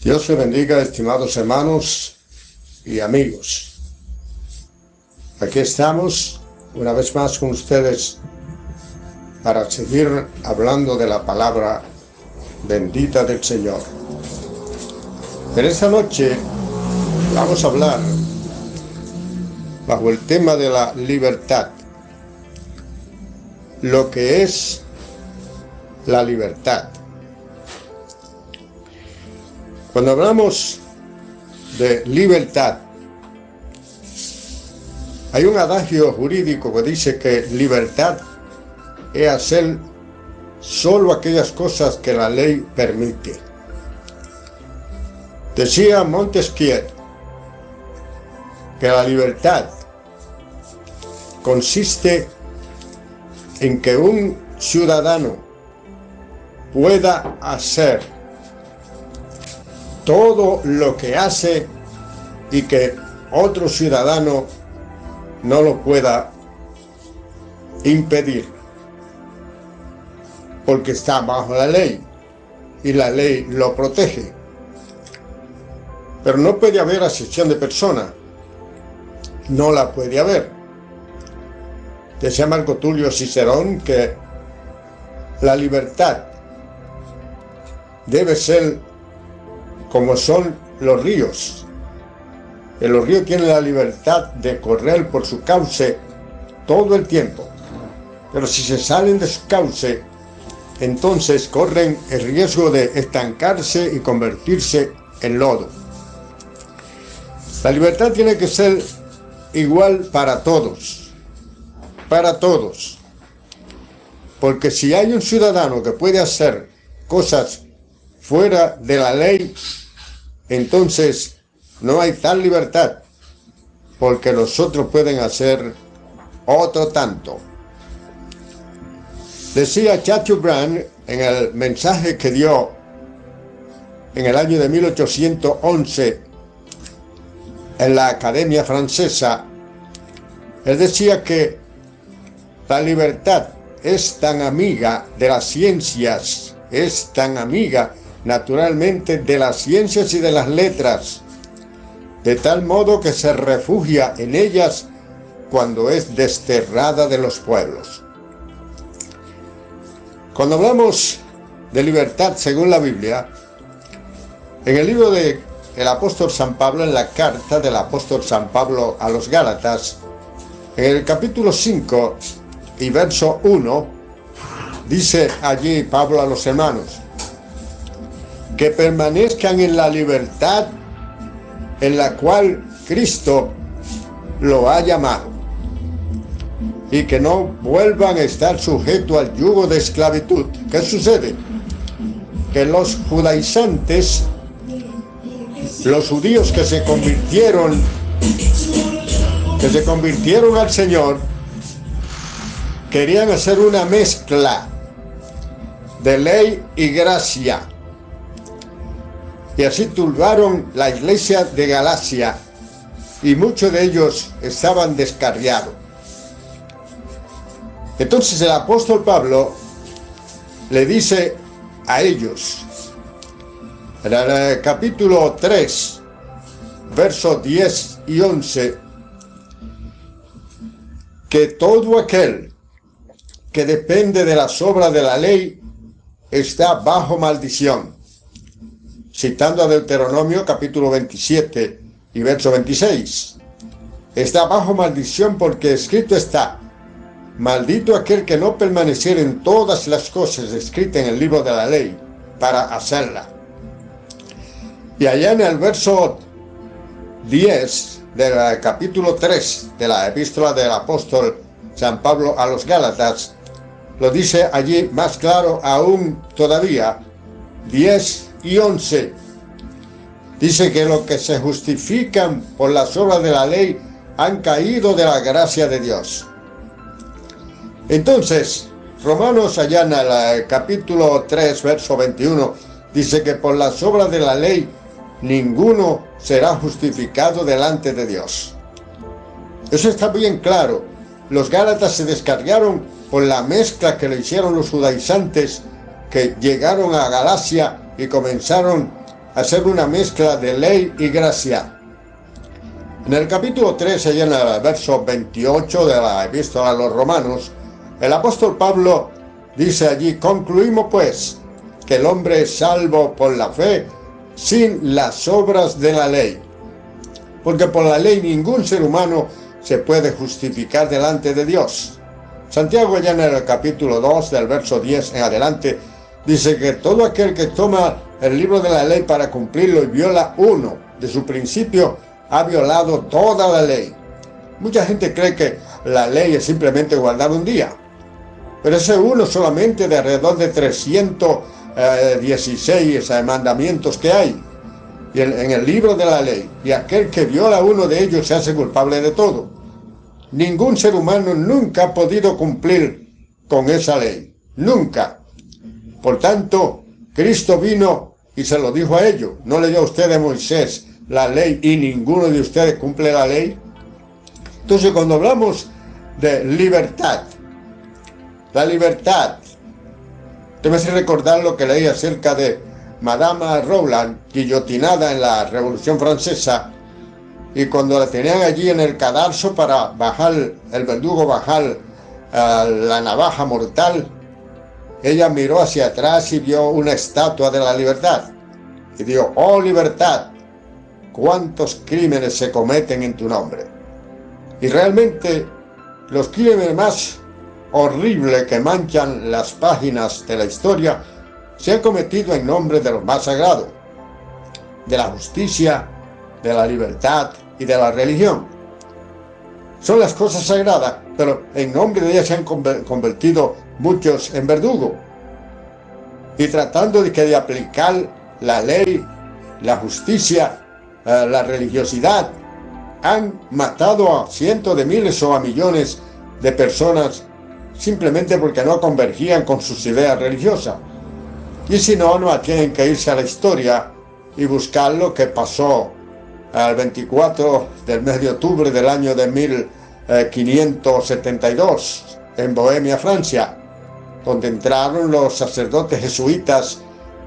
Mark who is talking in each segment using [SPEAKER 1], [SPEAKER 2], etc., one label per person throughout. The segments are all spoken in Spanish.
[SPEAKER 1] Dios les bendiga, estimados hermanos y amigos. Aquí estamos una vez más con ustedes para seguir hablando de la palabra bendita del Señor. En esta noche vamos a hablar bajo el tema de la libertad. Lo que es la libertad. Cuando hablamos de libertad, hay un adagio jurídico que dice que libertad es hacer solo aquellas cosas que la ley permite. Decía Montesquieu que la libertad consiste en que un ciudadano pueda hacer todo lo que hace y que otro ciudadano no lo pueda impedir, porque está bajo la ley y la ley lo protege. Pero no puede haber acepción de persona, no la puede haber. Decía Marco Tulio Cicerón que la libertad debe ser como son los ríos. Que los ríos tienen la libertad de correr por su cauce todo el tiempo, pero si se salen de su cauce, entonces corren el riesgo de estancarse y convertirse en lodo. La libertad tiene que ser igual para todos, porque si hay un ciudadano que puede hacer cosas fuera de la ley, entonces no hay tal libertad, porque los otros pueden hacer otro tanto. Decía Chateaubriand en el mensaje que dio en el año de 1811 en la Academia Francesa, él decía que la libertad es tan amiga de las ciencias, es tan amiga naturalmente de las ciencias y de las letras, de tal modo que se refugia en ellas cuando es desterrada de los pueblos. Cuando hablamos de libertad según la Biblia, en el libro del apóstol San Pablo, en la carta del apóstol San Pablo a los Gálatas, en el capítulo 5 y verso 1, dice allí Pablo a los hermanos: que permanezcan en la libertad en la cual Cristo lo ha llamado, y que no vuelvan a estar sujetos al yugo de esclavitud. ¿Qué sucede? Que los judaizantes, los judíos que se convirtieron al Señor, querían hacer una mezcla de ley y gracia, y así turbaron la iglesia de Galacia, y muchos de ellos estaban descarriados. Entonces el apóstol Pablo le dice a ellos, en el capítulo 3, versos 10 y 11, que todo aquel que depende de las obras de la ley está bajo maldición, citando a Deuteronomio capítulo 27 y verso 26. Está bajo maldición porque escrito está: maldito aquel que no permaneciera en todas las cosas escritas en el libro de la ley para hacerla. Y allá en el verso 10 del capítulo 3 de la epístola del apóstol San Pablo a los Gálatas, lo dice allí más claro aún todavía, 10 y 11. Dice que los que se justifican por las obras de la ley han caído de la gracia de Dios. Entonces, Romanos allá en el capítulo 3, verso 21, dice que por las obras de la ley ninguno será justificado delante de Dios. Eso está bien claro. Los gálatas se descarriaron por la mezcla que le hicieron los judaizantes, que llegaron a Galacia y comenzaron a ser una mezcla de ley y gracia. En el capítulo 13, y en el verso 28 de la Epístola a los Romanos, el apóstol Pablo dice allí: concluimos pues que el hombre es salvo por la fe sin las obras de la ley, porque por la ley ningún ser humano se puede justificar delante de Dios. Santiago, ya en el capítulo 2, del verso 10 en adelante, dice que todo aquel que toma el libro de la ley para cumplirlo y viola uno de su principio, ha violado toda la ley. Mucha gente cree que la ley es simplemente guardar un día, pero ese uno solamente de alrededor de 316 mandamientos que hay en el libro de la ley, y aquel que viola uno de ellos se hace culpable de todo. Ningún ser humano nunca ha podido cumplir con esa ley, nunca. Por tanto, Cristo vino y se lo dijo a ellos: ¿no leyó usted de Moisés la ley y ninguno de ustedes cumple la ley? Entonces, cuando hablamos de libertad, la libertad, te me hace recordar lo que leí acerca de Madame Roland, guillotinada en la Revolución Francesa, y cuando la tenían allí en el cadalso para bajar, el verdugo bajar la navaja mortal, ella miró hacia atrás y vio una estatua de la libertad y dijo: oh libertad, cuántos crímenes se cometen en tu nombre. Y realmente los crímenes más horribles que manchan las páginas de la historia se han cometido en nombre de lo más sagrado, de la justicia, de la libertad y de la religión. Son las cosas sagradas, pero en nombre de ellas se han convertido muchos en verdugo, y tratando de aplicar la ley, la justicia, la religiosidad, han matado a cientos de miles o a millones de personas simplemente porque no convergían con sus ideas religiosas. Y si no, no tienen que irse a la historia y buscar lo que pasó el 24 del mes de octubre del año de 1572 en Bohemia, Francia, donde entraron los sacerdotes jesuitas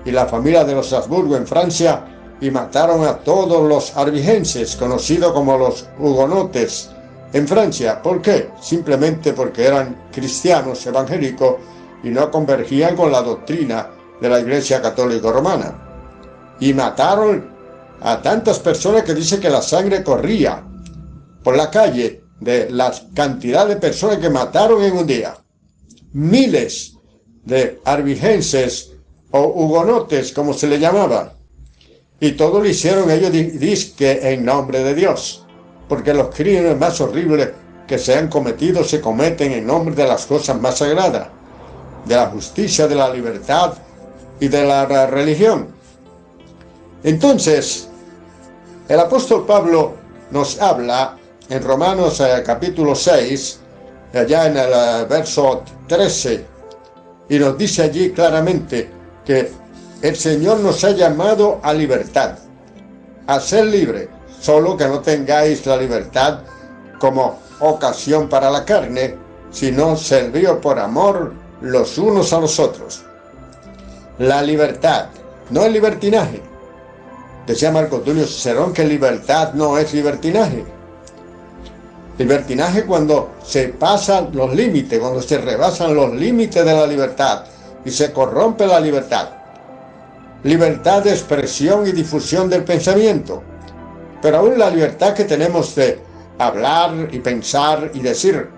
[SPEAKER 1] y la familia de los Habsburgo en Francia y mataron a todos los albigenses, conocidos como los hugonotes, en Francia. ¿Por qué? Simplemente porque eran cristianos evangélicos y no convergían con la doctrina de la Iglesia Católica Romana. Y mataron a tantas personas que dice que la sangre corría por la calle de la cantidad de personas que mataron en un día. Miles de albigenses o hugonotes, como se le llamaba. Y todo lo hicieron ellos, dizque en nombre de Dios, porque los crímenes más horribles que se han cometido se cometen en nombre de las cosas más sagradas, de la justicia, de la libertad y de la religión. Entonces, el apóstol Pablo nos habla en Romanos capítulo 6, allá en el verso 13, y nos dice allí claramente que el Señor nos ha llamado a libertad, a ser libre, solo que no tengáis la libertad como ocasión para la carne, sino servíos por amor los unos a los otros. La libertad no es libertinaje. Decía Marco Tulio Cicerón que libertad no es libertinaje. Libertinaje cuando se pasan los límites, cuando se rebasan los límites de la libertad y se corrompe la libertad. Libertad de expresión y difusión del pensamiento, pero aún la libertad que tenemos de hablar y pensar y decir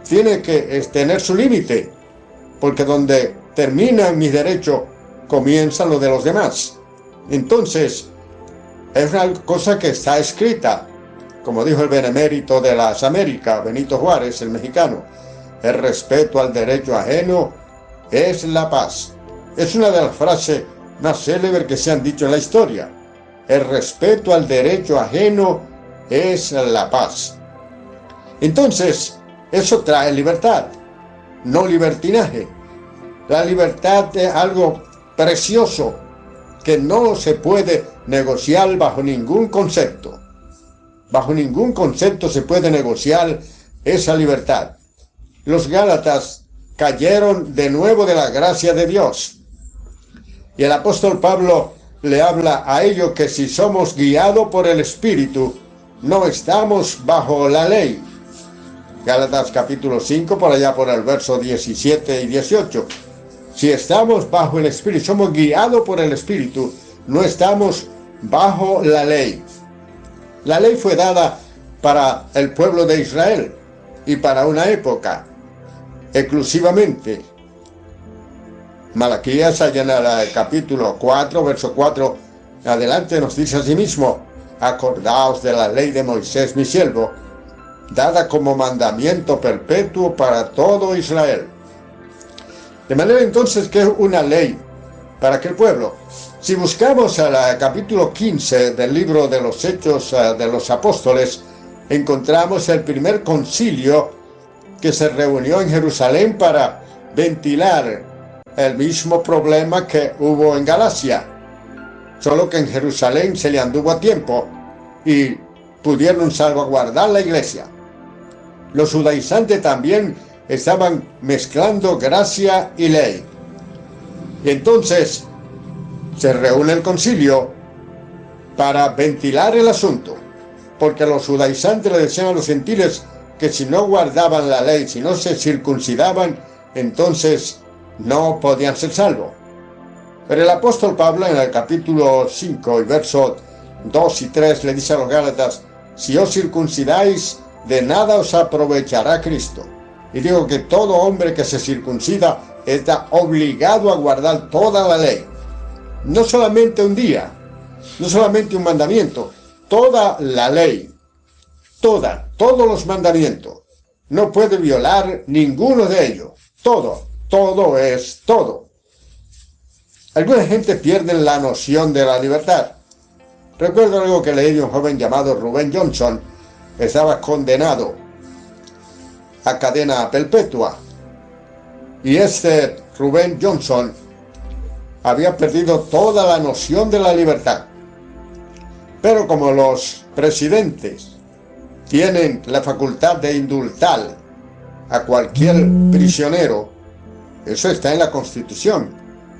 [SPEAKER 1] tiene que tener su límite, porque donde terminan mis derechos comienzan los de los demás. Entonces es una cosa que está escrita, como dijo el benemérito de las Américas, Benito Juárez, el mexicano: el respeto al derecho ajeno es la paz. Es una de las frases más célebres que se han dicho en la historia. El respeto al derecho ajeno es la paz. Entonces, eso trae libertad, no libertinaje. La libertad es algo precioso que no se puede negociar bajo ningún concepto. Bajo ningún concepto se puede negociar esa libertad. Los Gálatas cayeron de nuevo de la gracia de Dios. Y el apóstol Pablo le habla a ellos que si somos guiados por el Espíritu, no estamos bajo la ley. Gálatas capítulo 5, por allá por el verso 17 y 18. Si estamos bajo el Espíritu, somos guiados por el Espíritu, no estamos bajo la ley. La ley fue dada para el pueblo de Israel y para una época exclusivamente. Malaquías, allá en el capítulo 4, verso 4, adelante nos dice así mismo: acordaos de la ley de Moisés mi siervo, dada como mandamiento perpetuo para todo Israel. De manera entonces que es una ley para aquel pueblo. Si buscamos al capítulo 15 del libro de los Hechos de los Apóstoles, encontramos el primer concilio que se reunió en Jerusalén para ventilar el mismo problema que hubo en Galacia, solo que en Jerusalén se le anduvo a tiempo y pudieron salvaguardar la iglesia. Los judaizantes también estaban mezclando gracia y ley. Y entonces se reúne el concilio para ventilar el asunto, porque los judaizantes le decían a los gentiles que si no guardaban la ley, si no se circuncidaban, entonces no podían ser salvos. Pero el apóstol Pablo en el capítulo 5 y versos 2 y 3 le dice a los Gálatas: si os circuncidáis, de nada os aprovechará Cristo. Y digo que todo hombre que se circuncida está obligado a guardar toda la ley. No solamente un día, no solamente un mandamiento, toda la ley, todos los mandamientos. No puede violar ninguno de ellos. Todo es todo. Alguna gente pierde la noción de la libertad. Recuerdo algo que leí de un joven llamado Rubén Johnson. Estaba condenado a cadena perpetua. Y este Rubén Johnson había perdido toda la noción de la libertad. Pero como los presidentes tienen la facultad de indultar a cualquier prisionero, eso está en la Constitución,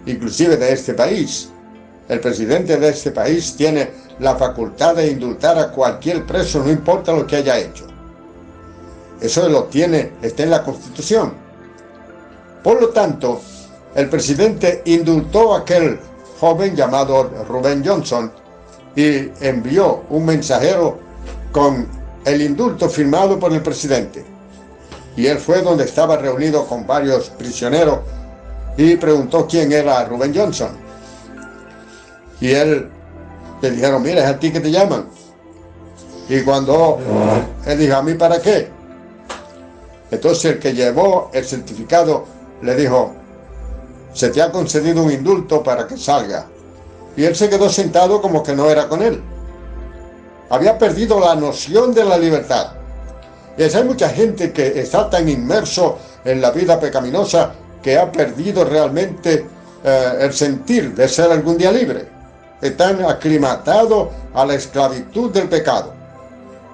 [SPEAKER 1] inclusive de este país. El presidente de este país tiene la facultad de indultar a cualquier preso, no importa lo que haya hecho. Eso lo tiene, está en la Constitución. Por lo tanto, el presidente indultó a aquel joven llamado Rubén Johnson y envió un mensajero con el indulto firmado por el presidente. Y él fue donde estaba reunido con varios prisioneros y preguntó quién era Rubén Johnson. Y él le dijeron: mira, es a ti que te llaman. Y cuando él dijo: ¿a mí para qué? Entonces el que llevó el certificado le dijo: se te ha concedido un indulto para que salga. Y él se quedó sentado como que no era con él. Había perdido la noción de la libertad. Y hay mucha gente que está tan inmerso en la vida pecaminosa que ha perdido realmente el sentir de ser algún día libre. Están aclimatados a la esclavitud del pecado.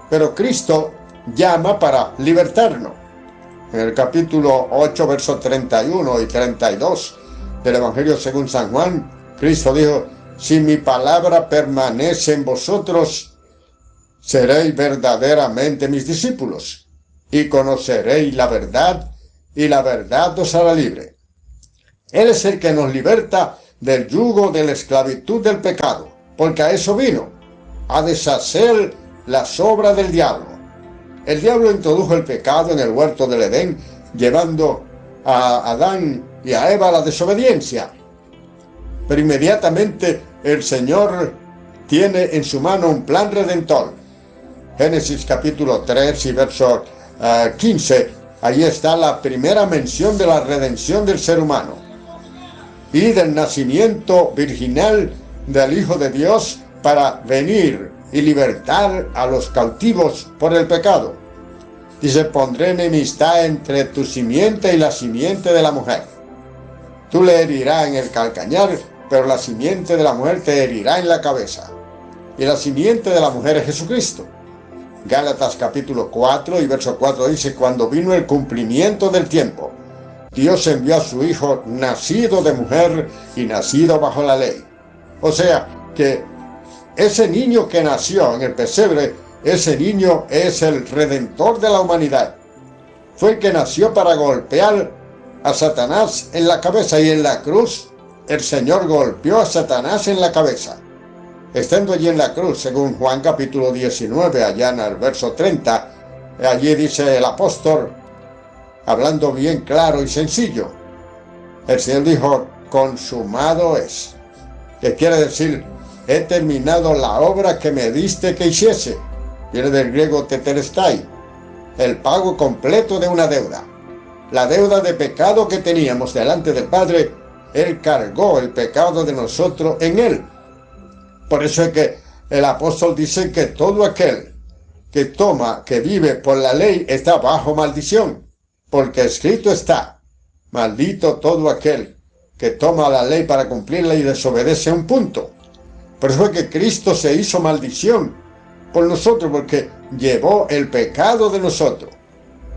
[SPEAKER 1] Pero Cristo llama para libertarnos. En el capítulo 8, versos 31 y 32 del Evangelio según San Juan, Cristo dijo: si mi palabra permanece en vosotros, seréis verdaderamente mis discípulos, y conoceréis la verdad, y la verdad os hará libre. Él es el que nos liberta del yugo de la esclavitud del pecado, porque a eso vino, a deshacer las obras del diablo. El diablo introdujo el pecado en el huerto del Edén, llevando a Adán y a Eva a la desobediencia. Pero inmediatamente el Señor tiene en su mano un plan redentor. Génesis capítulo 3 y verso 15, ahí está la primera mención de la redención del ser humano y del nacimiento virginal del Hijo de Dios para venir y libertar a los cautivos por el pecado. Dice: pondré enemistad entre tu simiente y la simiente de la mujer. Tú le herirás en el calcañar, pero la simiente de la mujer te herirá en la cabeza. Y la simiente de la mujer es Jesucristo. Gálatas capítulo 4 y verso 4 dice: cuando vino el cumplimiento del tiempo, Dios envió a su Hijo, nacido de mujer y nacido bajo la ley. O sea, que ese niño que nació en el pesebre, ese niño es el redentor de la humanidad. Fue el que nació para golpear a Satanás en la cabeza, y en la cruz el Señor golpeó a Satanás en la cabeza. Estando allí en la cruz, según Juan capítulo 19, allá en el verso 30, allí dice el apóstol, hablando bien claro y sencillo, el Señor dijo, consumado es. Que quiere decir, he terminado la obra que me diste que hiciese. Viene del griego tetelestai, el pago completo de una deuda. La deuda de pecado que teníamos delante del Padre, Él cargó el pecado de nosotros en Él. Por eso es que el apóstol dice que todo aquel que vive por la ley está bajo maldición, porque escrito está, maldito todo aquel que toma la ley para cumplirla y desobedece un punto. Por eso es que Cristo se hizo maldición por nosotros, porque llevó el pecado de nosotros.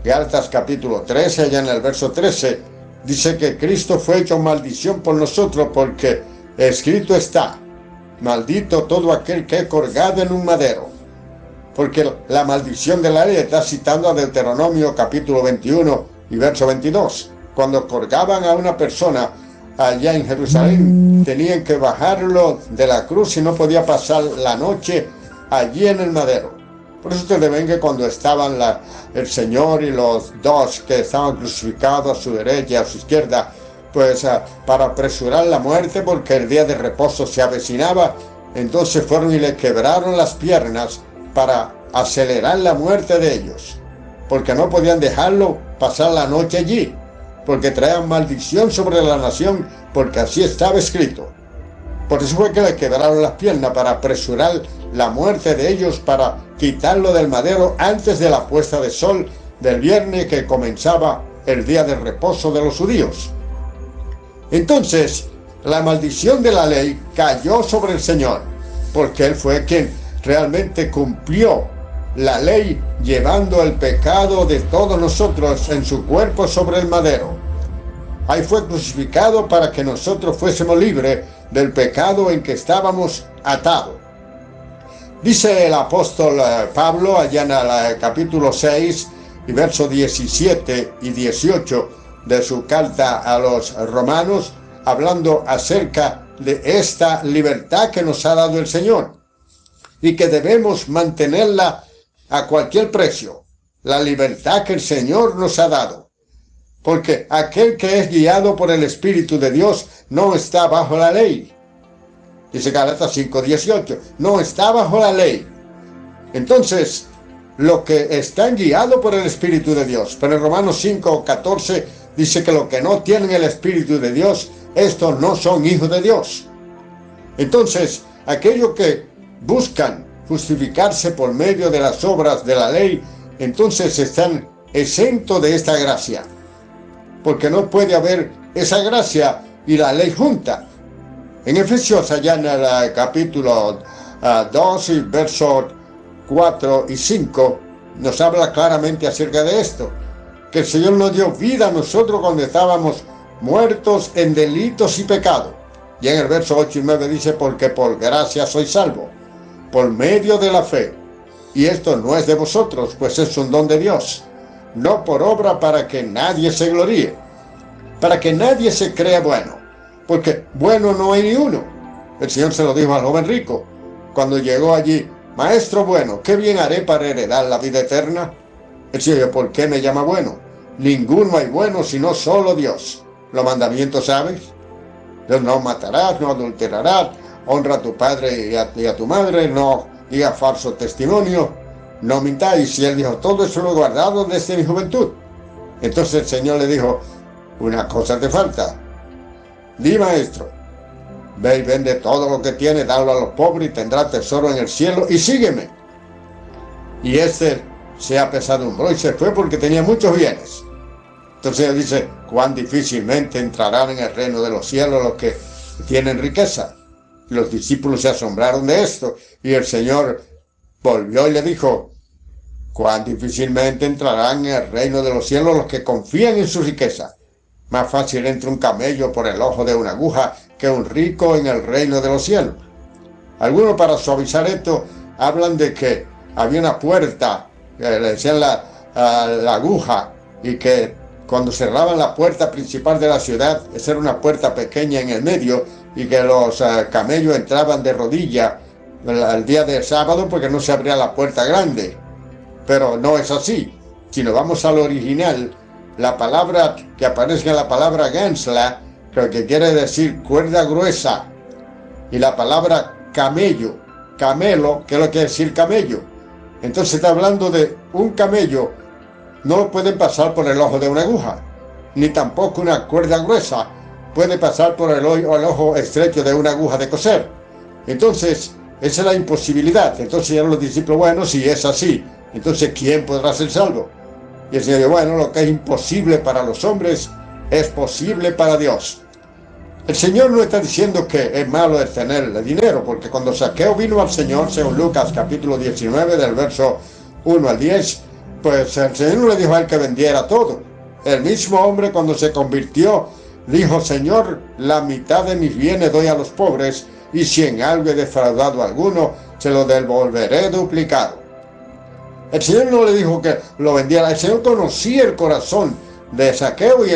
[SPEAKER 1] Gálatas capítulo 13, allá en el verso 13, dice que Cristo fue hecho maldición por nosotros, porque escrito está, maldito todo aquel que es colgado en un madero. Porque la maldición de la ley está citando a Deuteronomio capítulo 21 y verso 22. Cuando colgaban a una persona allá en Jerusalén, tenían que bajarlo de la cruz y no podía pasar la noche allí en el madero. Por eso ustedes ven que cuando estaban el Señor y los dos que estaban crucificados a su derecha y a su izquierda, pues para apresurar la muerte, porque el día de reposo se avecinaba, entonces fueron y le quebraron las piernas para acelerar la muerte de ellos, porque no podían dejarlo pasar la noche allí, porque traían maldición sobre la nación, porque así estaba escrito. Por eso fue que le quebraron las piernas, para apresurar la muerte de ellos, para quitarlo del madero antes de la puesta de sol del viernes, que comenzaba el día de reposo de los judíos. Entonces, la maldición de la ley cayó sobre el Señor, porque Él fue quien realmente cumplió la ley, llevando el pecado de todos nosotros en su cuerpo sobre el madero. Ahí fue crucificado para que nosotros fuésemos libres del pecado en que estábamos atados. Dice el apóstol Pablo allá en el capítulo 6 y versos 17 y 18 de su carta a los romanos, hablando acerca de esta libertad que nos ha dado el Señor y que debemos mantenerla a cualquier precio, la libertad que el Señor nos ha dado. Porque aquel que es guiado por el Espíritu de Dios no está bajo la ley. Dice Gálatas 5:18, no está bajo la ley. Entonces, los que están guiados por el Espíritu de Dios, pero en Romanos 5:14 dice que los que no tienen el Espíritu de Dios, estos no son hijos de Dios. Entonces, aquellos que buscan justificarse por medio de las obras de la ley, entonces están exentos de esta gracia, porque no puede haber esa gracia y la ley junta. En Efesios, allá en el capítulo 2 y versos 4 y 5, nos habla claramente acerca de esto, que el Señor nos dio vida a nosotros cuando estábamos muertos en delitos y pecados. Y en el verso 8 y 9 dice, porque por gracia sois salvos, por medio de la fe. Y esto no es de vosotros, pues es un don de Dios, no por obra, para que nadie se gloríe, para que nadie se crea bueno, porque bueno no hay ni uno. El Señor se lo dijo al joven rico cuando llegó allí, maestro bueno, ¿qué bien haré para heredar la vida eterna? El Señor dijo, ¿por qué me llama bueno? Ninguno hay bueno sino solo Dios. Los mandamientos, ¿sabes? No matarás, no adulterarás, honra a tu padre y a tu madre, no digas falso testimonio, no mintáis. Y él dijo, todo eso lo he guardado desde mi juventud. Entonces el Señor le dijo, una cosa te falta. Di, maestro, ve y vende todo lo que tiene, dalo a los pobres y tendrá tesoro en el cielo, y sígueme. Y se apesadumbró y se fue porque tenía muchos bienes. Entonces él dice, cuán difícilmente entrarán en el reino de los cielos los que tienen riqueza. Y los discípulos se asombraron de esto, y el Señor volvió y le dijo, cuán difícilmente entrarán en el reino de los cielos los que confían en su riqueza. Más fácil entra un camello por el ojo de una aguja que un rico en el reino de los cielos. Algunos, para suavizar esto, hablan de que había una puerta, le decían la aguja, y que cuando cerraban la puerta principal de la ciudad, esa era una puerta pequeña en el medio, y que los camellos entraban de rodilla el día del sábado porque no se abría la puerta grande. Pero no es así. Si nos vamos al original, la palabra que aparece en la palabra Gensla, que quiere decir cuerda gruesa, y la palabra camello, camelo, que es lo que quiere decir camello. Entonces está hablando de un camello, no lo pueden pasar por el ojo de una aguja, ni tampoco una cuerda gruesa puede pasar por el ojo estrecho de una aguja de coser. Entonces, esa es la imposibilidad. Entonces ya los discípulos, bueno, si es así, entonces ¿quién podrá ser salvo? Y el Señor dijo, bueno, lo que es imposible para los hombres es posible para Dios. El Señor no está diciendo que es malo el tener dinero, porque cuando Zaqueo vino al Señor, según Lucas capítulo 19, del verso 1 al 10, pues el Señor no le dijo a él que vendiera todo. El mismo hombre, cuando se convirtió, dijo, Señor, la mitad de mis bienes doy a los pobres, y si en algo he defraudado a alguno, se lo devolveré duplicado. El Señor no le dijo que lo vendiera. El Señor conocía el corazón de Zaqueo y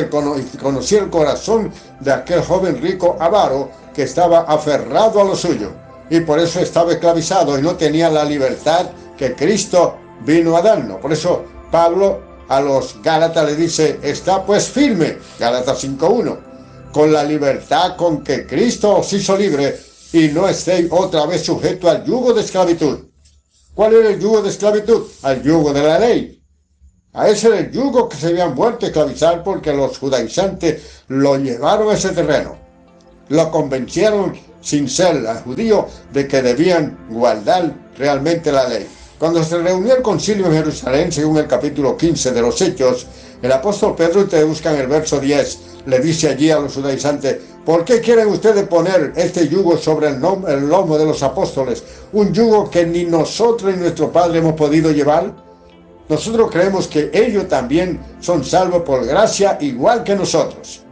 [SPEAKER 1] conocía el corazón de aquel joven rico avaro que estaba aferrado a lo suyo, y por eso estaba esclavizado y no tenía la libertad que Cristo vino a darnos. Por eso Pablo a los Gálatas le dice, está pues firme, Gálatas 5:1, con la libertad con que Cristo os hizo libre, y no estéis otra vez sujetos al yugo de esclavitud. ¿Cuál era el yugo de esclavitud? Al yugo de la ley. A ese era el yugo que se habían vuelto a esclavizar, porque los judaizantes lo llevaron a ese terreno. Lo convencieron, sin ser judío, de que debían guardar realmente la ley. Cuando se reunió el concilio en Jerusalén, según el capítulo 15 de los Hechos, el apóstol Pedro, ustedes buscan el verso 10, le dice allí a los judaizantes, ¿por qué quieren ustedes poner este yugo sobre el lomo de los apóstoles? Un yugo que ni nosotros ni nuestro Padre hemos podido llevar. Nosotros creemos que ellos también son salvos por gracia, igual que nosotros.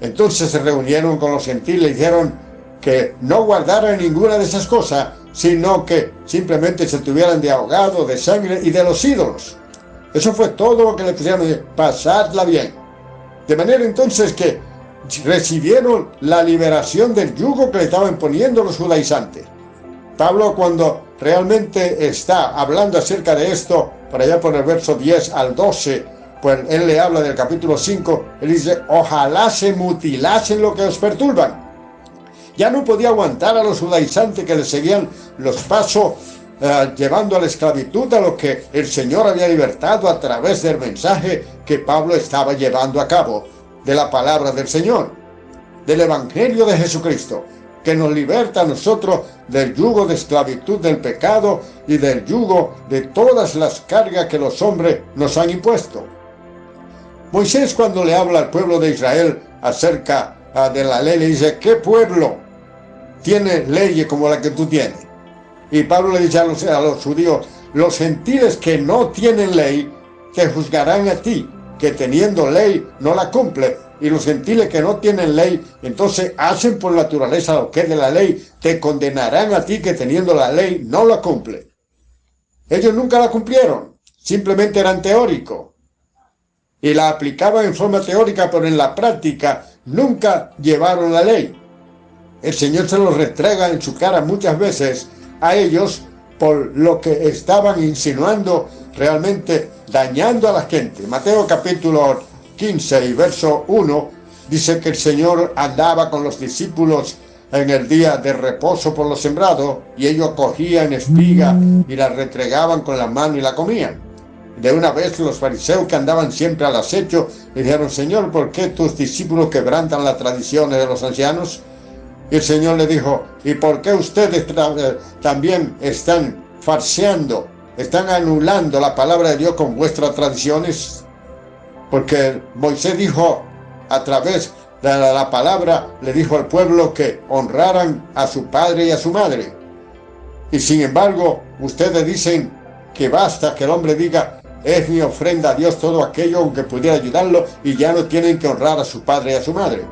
[SPEAKER 1] Entonces se reunieron con los gentiles y dijeron que no guardaran ninguna de esas cosas, sino que simplemente se tuvieran de ahogado, de sangre y de los ídolos. Eso fue todo lo que le pusieron, de pasadla bien. De manera entonces que recibieron la liberación del yugo que le estaban poniendo los judaizantes. Pablo, cuando realmente está hablando acerca de esto, por allá por el verso 10 al 12, pues él le habla del capítulo 5, él dice, ojalá se mutilasen lo que os perturban. Ya no podía aguantar a los judaizantes que le seguían los pasos, llevando a la esclavitud a lo que el Señor había libertado a través del mensaje que Pablo estaba llevando a cabo, de la palabra del Señor, del Evangelio de Jesucristo, que nos liberta a nosotros del yugo de esclavitud del pecado y del yugo de todas las cargas que los hombres nos han impuesto. Moisés, cuando le habla al pueblo de Israel acerca de la ley, le dice, ¿qué pueblo tiene leyes como la que tú tienes? Y Pablo le dice a los judíos, los gentiles que no tienen ley te juzgarán a ti, que teniendo ley no la cumple. Y los gentiles que no tienen ley, entonces hacen por naturaleza lo que es de la ley, te condenarán a ti que teniendo la ley no la cumple. Ellos nunca la cumplieron, simplemente eran teóricos. Y la aplicaban en forma teórica, pero en la práctica nunca llevaron la ley. El Señor se los restrega en su cara muchas veces a ellos por lo que estaban insinuando, realmente dañando a la gente. Mateo capítulo 15 y verso 1 dice que el Señor andaba con los discípulos en el día de reposo por los sembrados, y ellos cogían espiga y la retregaban con la mano y la comían. De una vez los fariseos, que andaban siempre al acecho, le dijeron, Señor, ¿por qué tus discípulos quebrantan las tradiciones de los ancianos? Y el Señor le dijo, ¿y por qué ustedes también están farseando, están anulando la palabra de Dios con vuestras tradiciones? Porque Moisés dijo, a través de la palabra, le dijo al pueblo que honraran a su padre y a su madre. Y sin embargo, ustedes dicen que basta que el hombre diga, es mi ofrenda a Dios todo aquello, aunque pudiera ayudarlo, y ya no tienen que honrar a su padre y a su madre.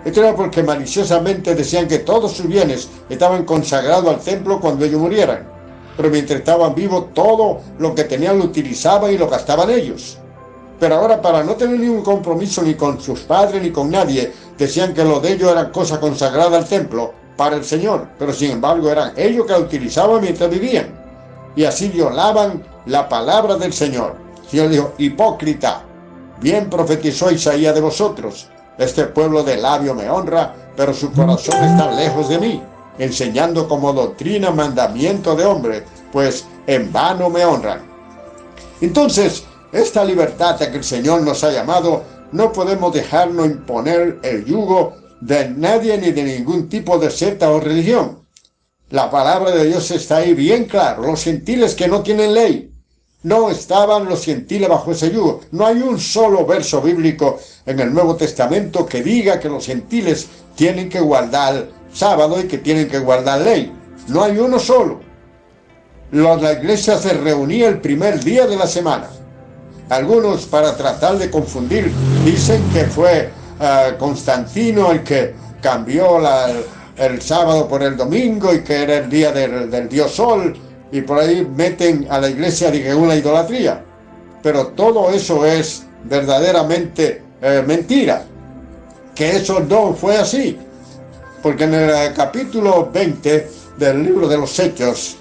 [SPEAKER 1] Esto era porque maliciosamente decían que todos sus bienes estaban consagrados al templo cuando ellos murieran. Pero mientras estaban vivos, todo lo que tenían lo utilizaban y lo gastaban ellos. Pero ahora, para no tener ningún compromiso ni con sus padres ni con nadie, decían que lo de ellos eran cosa consagrada al templo para el Señor. Pero sin embargo eran ellos que la utilizaban mientras vivían. Y así violaban la palabra del Señor. El Señor dijo: hipócrita, bien profetizó Isaías de vosotros. Este pueblo de labio me honra, pero su corazón está lejos de mí, enseñando como doctrina mandamiento de hombre, pues en vano me honran. Entonces, esta libertad a que el Señor nos ha llamado, no podemos dejarnos imponer el yugo de nadie ni de ningún tipo de secta o religión. La palabra de Dios está ahí bien claro. Los gentiles que no tienen ley, no estaban los gentiles bajo ese yugo. No hay un solo verso bíblico en el Nuevo Testamento que diga que los gentiles tienen que guardar sábado y que tienen que guardar ley. No hay uno solo. La iglesia se reunía el primer día de la semana. Algunos, para tratar de confundir, dicen que fue Constantino el que cambió el sábado por el domingo y que era el día del dios Sol, y por ahí meten a la iglesia en una idolatría. Pero todo eso es verdaderamente mentira, que eso no fue así, porque en el capítulo 20 del libro de los Hechos,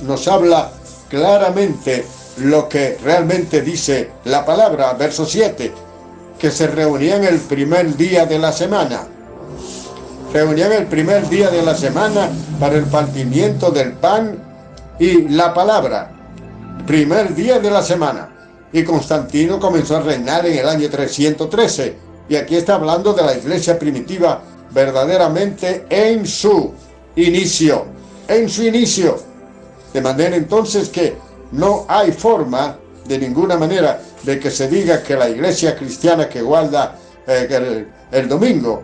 [SPEAKER 1] nos habla claramente lo que realmente dice la palabra, verso 7, que se reunían el primer día de la semana. Reunían el primer día de la semana para el partimiento del pan y la palabra. Primer día de la semana. Y Constantino comenzó a reinar en el año 313. Y aquí está hablando de la iglesia primitiva verdaderamente en su inicio. En su inicio. De manera entonces que no hay forma, de ninguna manera, de que se diga que la iglesia cristiana que guarda el domingo.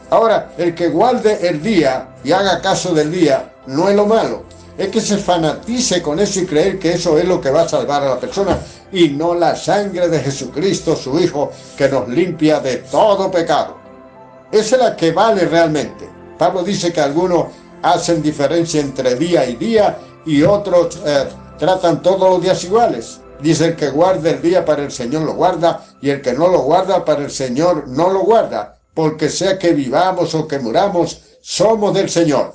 [SPEAKER 1] Ahora, el que guarde el día y haga caso del día no es lo malo. Es que se fanatice con eso y creer que eso es lo que va a salvar a la persona y no la sangre de Jesucristo, su Hijo, que nos limpia de todo pecado. Esa es la que vale realmente. Pablo dice que algunos hacen diferencia entre día y día y otros tratan todos los días iguales. Dice: el que guarda el día para el Señor lo guarda, y el que no lo guarda para el Señor no lo guarda, porque sea que vivamos o que muramos, somos del Señor.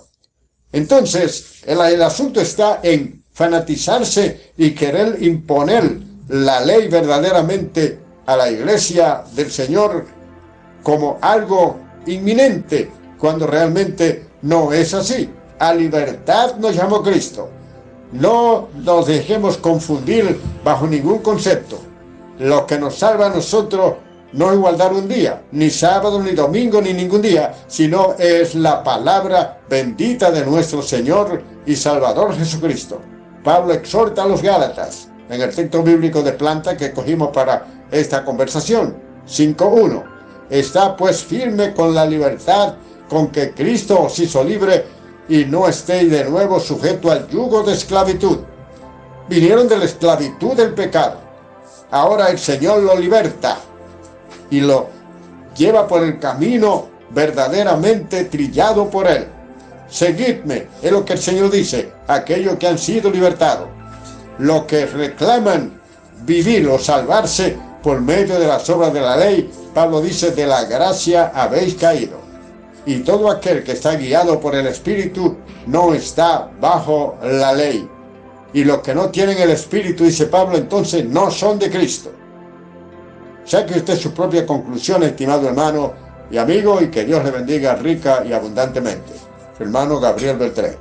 [SPEAKER 1] Entonces, el asunto está en fanatizarse y querer imponer la ley verdaderamente a la iglesia del Señor como algo inminente, cuando realmente no es así. A libertad nos llamó Cristo. No nos dejemos confundir bajo ningún concepto. Lo que nos salva a nosotros no es guardar un día, ni sábado, ni domingo, ni ningún día, sino es la palabra bendita de nuestro Señor y Salvador Jesucristo. Pablo exhorta a los Gálatas, en el texto bíblico de planta que cogimos para esta conversación, 5:1. Está pues firme con la libertad con que Cristo os hizo libre, y no estéis de nuevo sujeto al yugo de esclavitud. Vinieron de la esclavitud del pecado. Ahora el Señor lo liberta y lo lleva por el camino verdaderamente trillado por Él. Seguidme, es lo que el Señor dice, aquellos que han sido libertados, los que reclaman vivir o salvarse por medio de las obras de la ley. Pablo dice: de la gracia habéis caído. Y todo aquel que está guiado por el Espíritu no está bajo la ley. Y los que no tienen el Espíritu, dice Pablo, entonces no son de Cristo. Saque usted su propia conclusión, estimado hermano y amigo, y que Dios le bendiga rica y abundantemente. Su hermano Gabriel Beltré.